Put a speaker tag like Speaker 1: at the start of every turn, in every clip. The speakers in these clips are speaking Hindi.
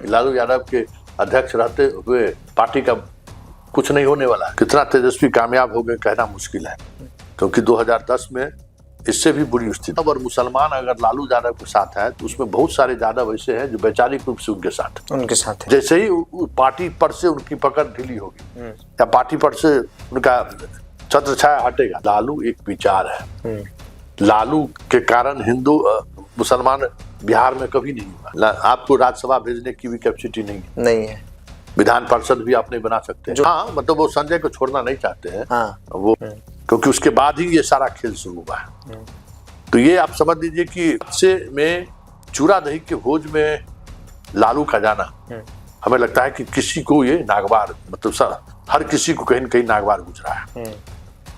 Speaker 1: लालू यादव के अध्यक्ष रहते हुए पार्टी का कुछ नहीं होने वाला है। कितना तेजस्वी कामयाब हो गए कहना मुश्किल है, क्योंकि 2010 में इससे भी बुरी स्थिति। और मुसलमान अगर लालू यादव के साथ है तो उसमें बहुत सारे यादव ऐसे हैं जो वैचारिक रूप से उनके साथ है। जैसे ही पार्टी पर से उनकी पकड़ ढीली होगी या पार्टी पर से उनका छत्र छाया हटेगा, लालू एक विचार है। लालू के कारण हिंदू मुसलमान बिहार में कभी नहीं हुआ। आपको राज्यसभा भेजने की भी कैपेसिटी नहीं है। विधान परिषद भी आप नहीं बना सकते। हाँ, मतलब वो संजय को छोड़ना नहीं चाहते हैं। वो क्योंकि उसके बाद ही ये सारा खेल शुरू हुआ है। तो ये आप समझ लीजिए कि से में चूरा दही के भोज में लालू का जाना, हमें लगता है कि किसी को ये नागवार, मतलब हर किसी को कहीं न कहीं नागवार गुजरा है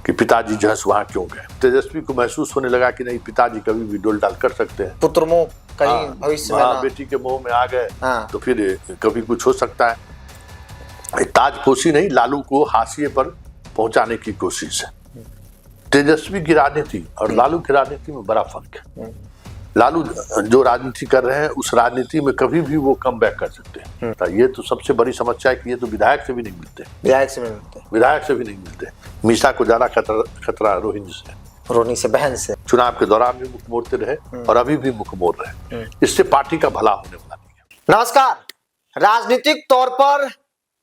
Speaker 1: कि पिताजी जो है वहां क्यों गए। तेजस्वी को महसूस होने लगा कि नहीं, पिताजी कभी भी डोल डाल कर सकते हैं।
Speaker 2: पुत्र मोह कहीं भविष्य में
Speaker 1: बेटी के मोह में आ गए तो फिर कभी कुछ हो सकता है। ताजपोशी नहीं, लालू को हाशिए पर पहुंचाने की कोशिश है। तेजस्वी की राजनीति और लालू की राजनीति में बड़ा फर्क है। लालू जो राजनीति कर रहे हैं उस राजनीति में कभी भी वो कम बैक कर सकते हैं। तो ये तो सबसे बड़ी समस्या है कि ये तो विधायक से भी नहीं मिलते। विधायक से भी नहीं मिलते। मीसा को ज्यादा खतरा रोहिणी से बहन से चुनाव के दौरान भी मुख मोड़ते रहे और अभी भी मुख मोड़ रहे। इससे पार्टी का भला होने वाला नहीं है।
Speaker 2: नमस्कार। राजनीतिक तौर पर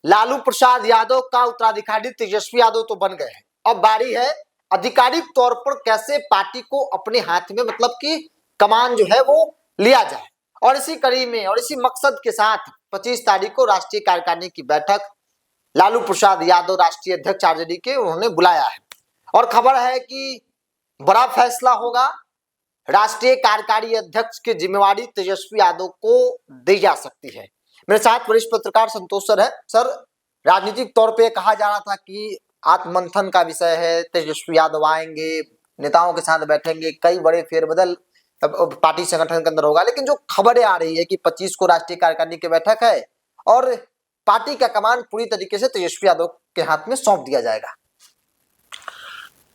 Speaker 2: लालू प्रसाद यादव का उत्तराधिकारी तेजस्वी यादव तो बन गए हैं। अब बारी है आधिकारिक तौर पर कैसे पार्टी को अपने हाथ में, मतलब कि कमान जो है वो लिया जाए। और इसी कड़ी में और इसी मकसद के साथ 25 तारीख को राष्ट्रीय कार्यकारिणी की बैठक लालू प्रसाद यादव राष्ट्रीय अध्यक्ष आरजेडी के उन्होंने बुलाया है। और खबर है कि बड़ा फैसला होगा। राष्ट्रीय कार्यकारी अध्यक्ष की जिम्मेवारी तेजस्वी यादव को दी जा सकती है। मेरे साथ वरिष्ठ पत्रकार संतोष सर है। सर, राजनीतिक तौर पे कहा जा रहा था कि आत्ममंथन का विषय है, तेजस्वी यादव आएंगे, नेताओं के साथ बैठेंगे, कई बड़े फेरबदल पार्टी संगठन के अंदर होगा। लेकिन जो खबरें आ रही है कि 25 को राष्ट्रीय कार्यकारिणी की बैठक है और पार्टी का कमान पूरी तरीके से तेजस्वी यादव के हाथ में सौंप दिया जाएगा।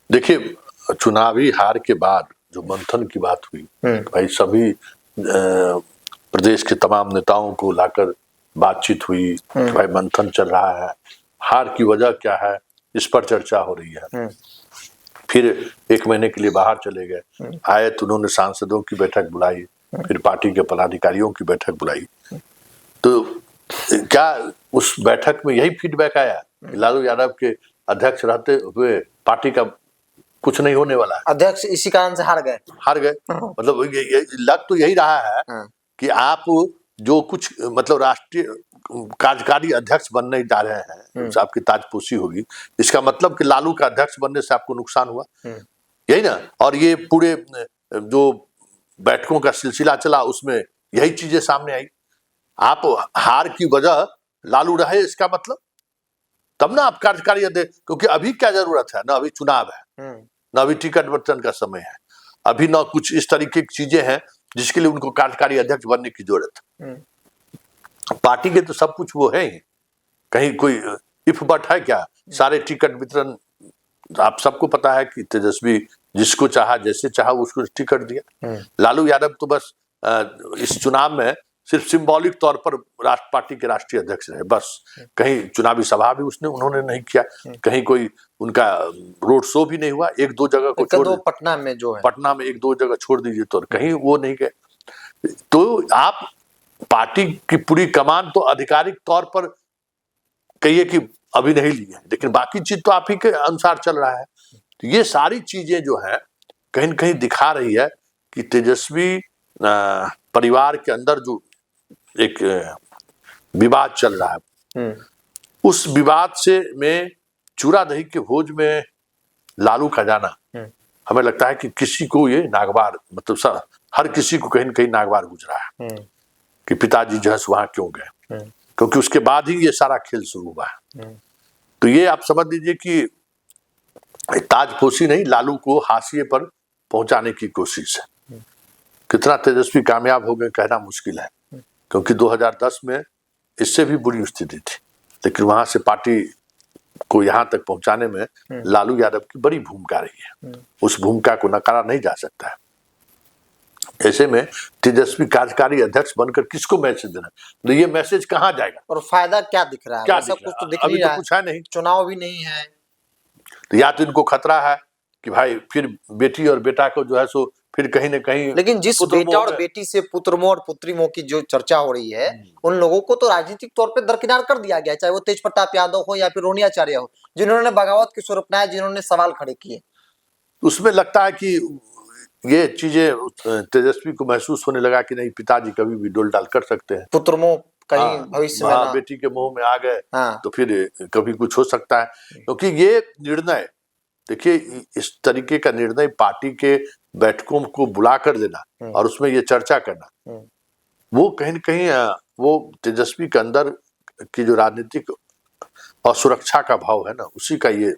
Speaker 1: देखिए, चुनावी हार के बाद जो मंथन की बात हुई, भाई सभी प्रदेश के तमाम नेताओं को लाकर बातचीत हुई कि भाई मंथन चल रहा है, हार की वजह क्या है, इस पर चर्चा हो रही है। फिर 1 महीने के लिए बाहर चले गए, आए तो उन्होंने सांसदों की बैठक बुलाई, फिर पार्टी के पदाधिकारियों की बैठक बुलाई। तो क्या उस बैठक में यही फीडबैक आया लालू यादव के अध्यक्ष रहते हुए पार्टी का कुछ नहीं होने वाला है?
Speaker 2: अध्यक्ष इसी कारण से हार गए।
Speaker 1: मतलब लग तो यही रहा है कि आप जो कुछ, मतलब राष्ट्रीय कार्यकारी अध्यक्ष बनने जा रहे हैं, आपकी ताजपोशी होगी, इसका मतलब कि लालू का अध्यक्ष बनने से आपको नुकसान हुआ, यही ना? और ये पूरे जो बैठकों का सिलसिला चला उसमें यही चीजें सामने आई। आप हार की वजह लालू रहे, इसका मतलब तब ना आप कार्यकारी अध्यक्ष, क्योंकि अभी क्या जरूरत है ना, अभी चुनाव है, ना अभी टिकट बंटन का समय है, अभी ना कुछ इस तरीके की चीजें हैं जिसके लिए उनको कार्यकारी अध्यक्ष बनने की जरूरत है। पार्टी के तो सब कुछ वो है ही, कहीं कोई इफ बट है क्या? सारे टिकट वितरण आप सबको पता है कि तेजस्वी जिसको चाहा, जैसे चाहा उसको टिकट दिया। लालू यादव तो बस इस चुनाव में सिर्फ सिंबॉलिक तौर पर पार्टी के राष्ट्रीय अध्यक्ष रहे, बस। कहीं चुनावी सभा भी उन्होंने नहीं किया, कहीं कोई उनका रोड शो भी नहीं हुआ। 1-2 जगह को छोड़,
Speaker 2: पटना में जो है,
Speaker 1: पटना में 1-2 जगह छोड़ दीजिए, तो कहीं वो नहीं गए। तो आप पार्टी की पूरी कमान तो आधिकारिक तौर पर कहिए कि अभी नहीं ली है, लेकिन बाकी चीज तो आप ही के अनुसार चल रहा है। तो ये सारी चीजें जो है कहीं न कहीं दिखा रही है कि तेजस्वी परिवार के अंदर जो एक विवाद चल रहा है, उस विवाद से में चूरा दही के भोज में लालू का जाना, हमें लगता है कि किसी को ये नागवार, मतलब हर किसी को कहीं न कहीं नागवार गुजरा है कि पिताजी जो है वहां क्यों गए, क्योंकि उसके बाद ही ये सारा खेल शुरू हुआ है। तो ये आप समझ लीजिए कि ताजपोशी नहीं, लालू को हाशिए पर पहुंचाने की कोशिश है। कितना तेजस्वी कामयाब हो गए कहना मुश्किल है, क्योंकि 2010 में इससे भी बुरी स्थिति थी, लेकिन वहां से पार्टी को यहाँ तक पहुंचाने में लालू यादव की बड़ी भूमिका रही है। उस भूमिका को नकारा नहीं जा सकता है। ऐसे में तेजस्वी कार्यकारी अध्यक्ष बनकर किसको मैसेज देना, तो ये मैसेज कहाँ जाएगा
Speaker 2: और फायदा क्या दिख रहा है?
Speaker 1: क्या
Speaker 2: ऐसा
Speaker 1: दिख
Speaker 2: कुछ
Speaker 1: रहा
Speaker 2: तो
Speaker 1: है?
Speaker 2: दिख
Speaker 1: अभी
Speaker 2: नहीं
Speaker 1: तो
Speaker 2: रहा है,
Speaker 1: कुछ है नहीं।
Speaker 2: चुनाव भी नहीं है।
Speaker 1: तो या तो इनको खतरा है कि भाई फिर बेटी और बेटा को जो है सो फिर कहीं न कहीं
Speaker 2: लेकिन जिस
Speaker 1: पुत्र
Speaker 2: बेटा
Speaker 1: मोह
Speaker 2: और
Speaker 1: में-
Speaker 2: बेटी से पुत्र मोह और पुत्री मोह की जो चर्चा हो रही है, उन लोगों को तो राजनीतिक तौर पे दरकिनार कर दिया गया, चाहे वो तेज प्रताप यादव हो या फिर रोनी आचार्य हो, जिन्होंने बगावत की सुर अपनाया, जिन्होंने सवाल खड़े किए।
Speaker 1: उसमें लगता है कि ये चीजें तेजस्वी को महसूस होने लगा कि नहीं, पिताजी कभी भी डोल डाल कर सकते हैं,
Speaker 2: पुत्र मोह कहीं भविष्य में ना।
Speaker 1: बेटी के मोह में आ गए
Speaker 2: हाँ।
Speaker 1: तो फिर कभी कुछ हो सकता है। क्योंकि ये निर्णय, देखिए इस तरीके का निर्णय पार्टी के बैठकों को बुला कर देना और उसमें ये चर्चा करना, वो कहीं न कहीं वो तेजस्वी के अंदर की जो राजनीतिक और सुरक्षा का भाव है ना, उसी का ये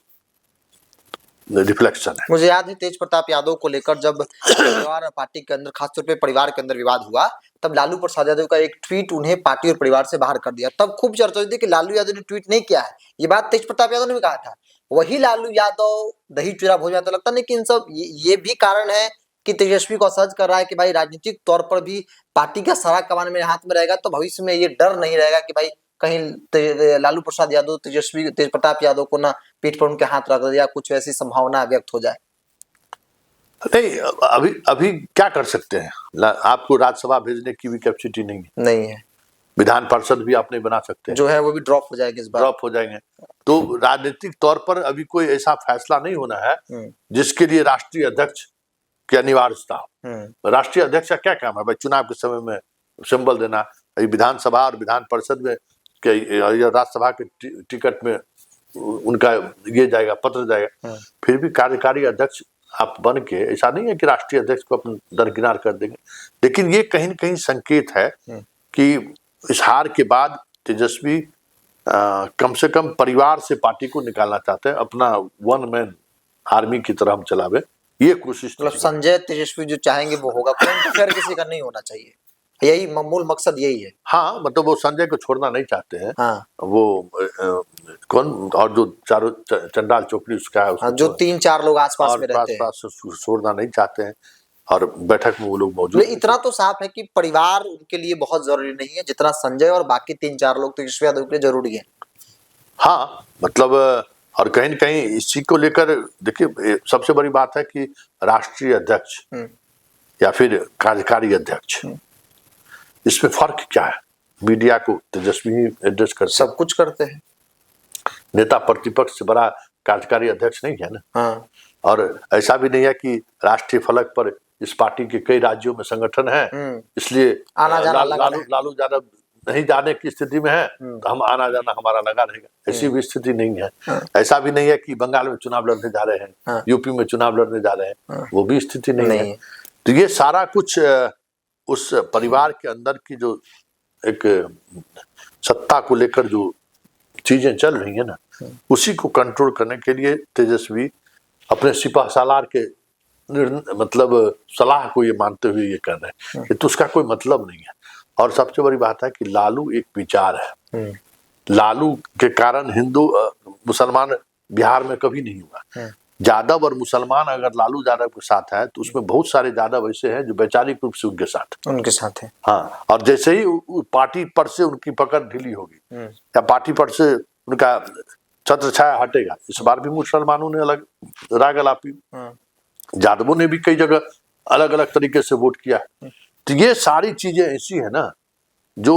Speaker 1: रिफ्लेक्शन है।
Speaker 2: मुझे याद है तेज प्रताप यादव को लेकर जब परिवार और पार्टी के अंदर, खासतौर पे परिवार के अंदर विवाद हुआ, तब लालू प्रसाद यादव का एक ट्वीट उन्हें पार्टी और परिवार से बाहर कर दिया। तब खूब चर्चा हुई थी कि लालू यादव ने ट्वीट नहीं किया है, ये बात तेज प्रताप यादव ने भी कहा था। वही लालू यादव दही चूरा भोज में, तो लगता नहीं कि इन सब ये भी कारण है कि तेजस्वी को असहज कर रहा है कि भाई राजनीतिक तौर पर भी पार्टी का सारा कमान मेरे हाथ में रहेगा, तो भविष्य में ये डर नहीं रहेगा कि भाई कहीं लालू प्रसाद यादव तेजस्वी तेज प्रताप यादव को ना पीठ पर उनके हाथ रख दे या कुछ ऐसी संभावना व्यक्त हो जाए।
Speaker 1: नहीं, अभी अभी क्या कर सकते हैं, आपको राज्यसभा भेजने की भी कैपेसिटी नहीं है, विधान परिषद भी आप नहीं बना सकते,
Speaker 2: जो है वो भी ड्रॉप हो जाएगी, इस बार
Speaker 1: ड्रॉप हो जाएंगे। तो राजनीतिक तौर पर अभी कोई ऐसा फैसला नहीं होना है जिसके लिए राष्ट्रीय अध्यक्ष की अनिवार्यता हो। राष्ट्रीय अध्यक्ष का क्या काम है भाई, चुनाव के समय में सिंबल देना, विधानसभा और विधान परिषद में राज्यसभा के टिकट में उनका ये जाएगा, पत्र जाएगा। फिर भी कार्यकारी अध्यक्ष आप बन के, ऐसा नहीं है कि राष्ट्रीय अध्यक्ष को अपन दरकिनार कर देंगे, लेकिन ये कहीं न कहीं संकेत है कि इस हार के बाद तेजस्वी कम से कम परिवार से पार्टी को निकालना चाहते हैं, अपना वन मैन आर्मी की तरह हम चलावे, ये कोशिश।
Speaker 2: मतलब संजय तेजस्वी जो चाहेंगे वो होगा, फिर किसी का नहीं होना चाहिए, यही मूल मकसद यही है।
Speaker 1: हाँ, मतलब वो संजय को छोड़ना नहीं चाहते हैं।
Speaker 2: हाँ।
Speaker 1: वो कौन, और जो चारों चंडाल चौकड़ी उसका है,
Speaker 2: हाँ, जो 3-4 लोग आसपास में रहते हैं,
Speaker 1: छोड़ना नहीं चाहते हैं और बैठक में वो लोग मौजूद।
Speaker 2: इतना तो साफ है कि परिवार उनके लिए बहुत जरूरी नहीं है जितना संजय और बाकी 3-4 लोग तेजस्वी यादव के लिए जरूरी है।
Speaker 1: हाँ, मतलब और कहीं न कहीं इसी को लेकर देखिए, सबसे बड़ी बात है कि राष्ट्रीय अध्यक्ष या फिर कार्यकारी अध्यक्ष, इसमें फर्क क्या है? मीडिया को तेजस्वी एड्रेस कर,
Speaker 2: सब कुछ करते हैं,
Speaker 1: नेता प्रतिपक्ष से बड़ा कार्यकारी अध्यक्ष नहीं है ना।
Speaker 2: हाँ।
Speaker 1: और ऐसा भी नहीं है कि राष्ट्रीय फलक पर इस पार्टी के कई राज्यों में संगठन है, इसलिए लालू यादव नहीं जाने की स्थिति में है तो हम आना जाना हमारा लगा रहेगा, ऐसी भी स्थिति नहीं है। ऐसा भी नहीं है कि बंगाल में चुनाव लड़ने जा रहे हैं, यूपी में चुनाव लड़ने जा रहे हैं, वो भी स्थिति नहीं है। तो ये सारा कुछ उस परिवार के अंदर की जो एक सत्ता को लेकर जो चीजें चल रही है ना, उसी को कंट्रोल करने के लिए तेजस्वी अपने सिपह सालार के मतलब सलाह को ये मानते हुए ये कर रहे हैं कि तो उसका कोई मतलब नहीं है। और सबसे बड़ी बात है कि लालू एक विचार है, लालू के कारण हिंदू मुसलमान बिहार में कभी नहीं हुआ। यादव और मुसलमान अगर लालू यादव के साथ है तो उसमें बहुत सारे यादव ऐसे हैं जो वैचारिक रूप से उनके साथ है। हाँ, और जैसे ही पार्टी पर से उनकी पकड़ ढीली होगी या पार्टी पर से उनका छत्र छाया हटेगा, इस बार भी मुसलमानों ने अलग राग अलापी, यादवों ने भी कई जगह अलग अलग तरीके से वोट किया। तो ये सारी चीजें ऐसी है ना जो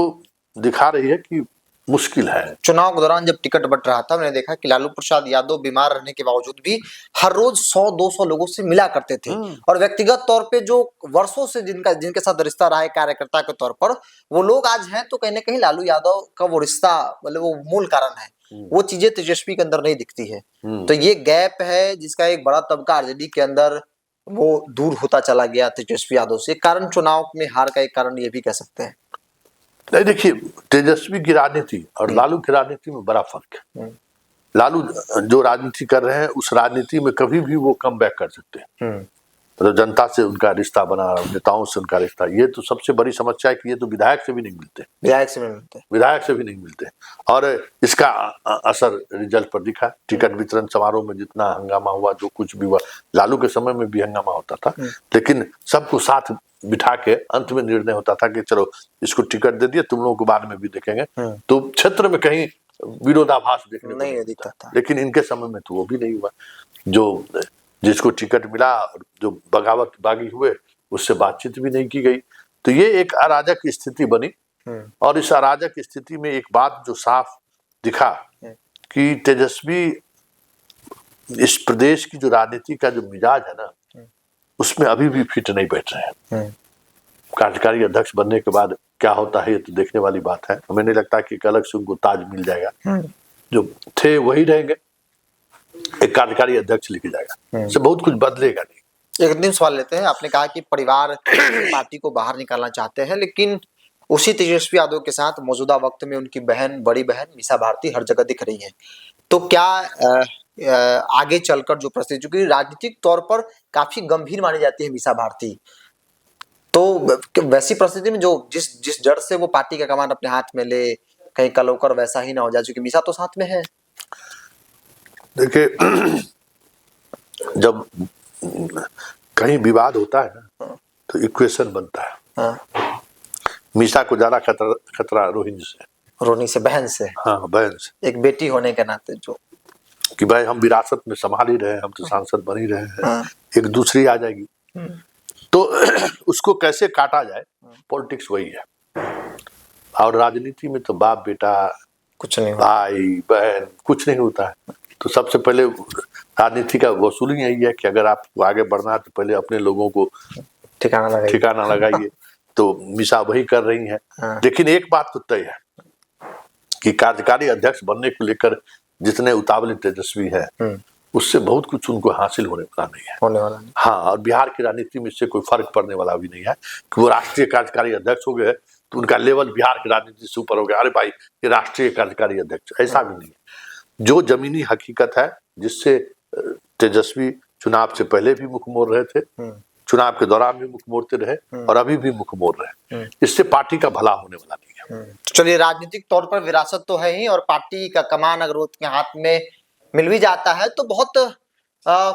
Speaker 1: दिखा रही है कि मुश्किल है।
Speaker 2: चुनाव के दौरान जब टिकट बंट रहा था, मैंने देखा कि लालू प्रसाद यादव बीमार रहने के बावजूद भी हर रोज 100-200 लोगों से मिला करते थे, और व्यक्तिगत तौर पे जो वर्षों से जिनके साथ रिश्ता रहा है कार्यकर्ता के तौर पर, वो लोग आज हैं तो कहीं ना कहीं लालू यादव का वो रिश्ता, मतलब वो मूल कारण है, वो चीजें तेजस्वी के अंदर नहीं दिखती है। तो ये गैप है जिसका एक बड़ा तबका आरजेडी के अंदर वो दूर होता चला गया तेजस्वी यादव से, कारण चुनाव में हार का एक कारण ये भी कह सकते हैं।
Speaker 1: नहीं, देखिए तेजस्वी की राजनीति और लालू की राजनीति में बड़ा फर्क है। लालू जो राजनीति कर रहे हैं उस राजनीति में कभी भी वो कम बैक कर सकते हैं, मतलब जनता से उनका रिश्ता बना, नेताओं से उनका रिश्ता, ये तो सबसे बड़ी समस्या है कि ये तो विधायक से भी नहीं मिलते,
Speaker 2: विधायक से मिलते,
Speaker 1: विधायक से भी नहीं मिलते। और इसका असर रिजल्ट पर दिखा। टिकट वितरण समारोह में जितना हंगामा हुआ, जो कुछ भी हुआ, लालू के समय में भी हंगामा होता था, लेकिन सबको साथ बिठा के अंत में निर्णय होता था कि चलो इसको टिकट दे दिए, तुम लोगों को बाद में भी देखेंगे। तो क्षेत्र में कहीं विरोधाभास देखने को नहीं
Speaker 2: दिखता था।
Speaker 1: लेकिन इनके समय में तो वो भी नहीं हुआ। जो जिसको टिकट मिला, जो बगावत बागी हुए, उससे बातचीत भी नहीं की गई। तो ये एक अराजक स्थिति बनी। और इस अराजक स्थिति में एक बात जो साफ दिखा कि तेजस्वी इस प्रदेश की जो राजनीति का जो मिजाज है ना, उसमें अभी भी फिट नहीं बैठ रहे हैं। कार्यकारी अध्यक्ष बनने के बाद क्या होता है ये तो देखने वाली बात है। हमें नहीं लगता कि एक अलग से उनको ताज मिल जाएगा, जो थे वही रहेंगे, एक कार्यकारी अध्यक्ष लिखा जाएगा, इससे बहुत कुछ बदलेगा नहीं।
Speaker 2: एक दिन सवाल लेते हैं, आपने कहा कि परिवार पार्टी को बाहर निकालना चाहते हैं, लेकिन उसी तेजस्वी यादव के साथ मौजूदा वक्त में उनकी बहन, बड़ी बहन मीसा भारती हर जगह दिख रही है। तो क्या आगे चलकर जो परिस्थिति, क्योंकि राजनीतिक तौर पर काफी गंभीर मानी जाती है मीसा भारती, तो वैसी परिस्थिति में जो जिस जड़ से वो पार्टी का कमान अपने हाथ में ले, कहीं कल होकर वैसा ही ना हो जाए, क्योंकि मीसा तो साथ में है।
Speaker 1: देखिए, जब कहीं विवाद होता है ना, तो इक्वेशन बनता है। मीसा को ज्यादा खतरा रोहिणी से,
Speaker 2: बहन से।
Speaker 1: हाँ, बहन से,
Speaker 2: एक बेटी होने के नाते, जो
Speaker 1: कि भाई हम विरासत में संभाल ही रहे हैं, हम तो सांसद बन ही रहे हैं, एक दूसरी आ जाएगी तो उसको कैसे काटा जाए, पॉलिटिक्स वही है। और राजनीति में तो बाप बेटा
Speaker 2: कुछ नहीं,
Speaker 1: भाई बहन कुछ नहीं होता है। तो सबसे पहले राजनीति का वसूली यही है कि अगर आपको आगे बढ़ना है तो पहले अपने लोगों को ठिकाना लगाइए। तो मीसा वही कर रही है। लेकिन एक बात तो तय है कि कार्यकारी अध्यक्ष बनने को लेकर जितने उतावले तेजस्वी है, उससे बहुत कुछ उनको हासिल होने वाला नहीं है। हाँ, और बिहार की राजनीति में इससे कोई फर्क पड़ने वाला भी नहीं है कि वो राष्ट्रीय कार्यकारी अध्यक्ष हो गए तो उनका लेवल बिहार की राजनीति से ऊपर हो गया। अरे भाई, ये राष्ट्रीय कार्यकारी अध्यक्ष, ऐसा भी नहीं है। जो जमीनी हकीकत है, जिससे तेजस्वी चुनाव से पहले भी मुख मोड़ रहे थे, चुनाव के दौरान भी मुख मोड़ते रहे और अभी भी मुख मोड़ रहे, इससे पार्टी का भला होने वाला नहीं है।
Speaker 2: तो चलिए, राजनीतिक तौर पर विरासत तो है ही, और पार्टी का कमान अगर उसके हाथ में मिल भी जाता है तो बहुत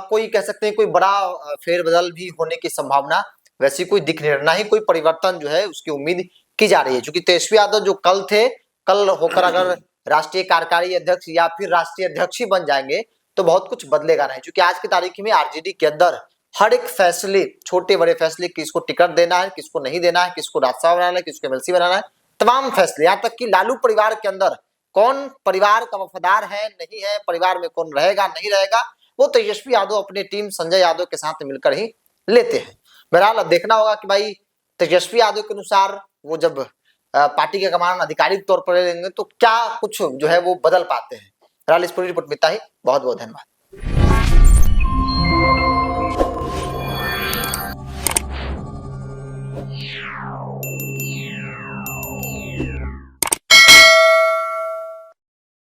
Speaker 2: कोई कह सकते हैं कोई बड़ा फेरबदल भी होने की संभावना वैसी कोई दिख नहीं, ना ही कोई परिवर्तन जो है उसकी उम्मीद की जा रही है। क्योंकि तेजस्वी यादव जो कल थे, कल होकर अगर राष्ट्रीय कार्यकारी अध्यक्ष या फिर राष्ट्रीय अध्यक्ष ही बन जाएंगे तो बहुत कुछ बदलेगा नहीं। क्योंकि आज की तारीख में आरजेडी के अंदर हर एक फैसले, छोटे बड़े फैसले, किसको टिकट देना है, किसको नहीं देना है, किसको राज्यसभा बनाना है, किसको एमएलसी बनाना है, तमाम फैसले, यहाँ तक कि लालू परिवार के अंदर कौन परिवार का वफादार है, नहीं है, परिवार में कौन रहेगा, नहीं रहेगा, वो तेजस्वी यादव अपनी टीम संजय यादव के साथ मिलकर ही लेते हैं। बहरहाल अब देखना होगा कि भाई तेजस्वी यादव के अनुसार वो जब पार्टी के कमान आधिकारिक तौर पर लेंगे तो क्या कुछ जो है वो बदल पाते हैं। बहरहाल इस पूरी रिपोर्ट में इतना ही। बहुत बहुत धन्यवाद।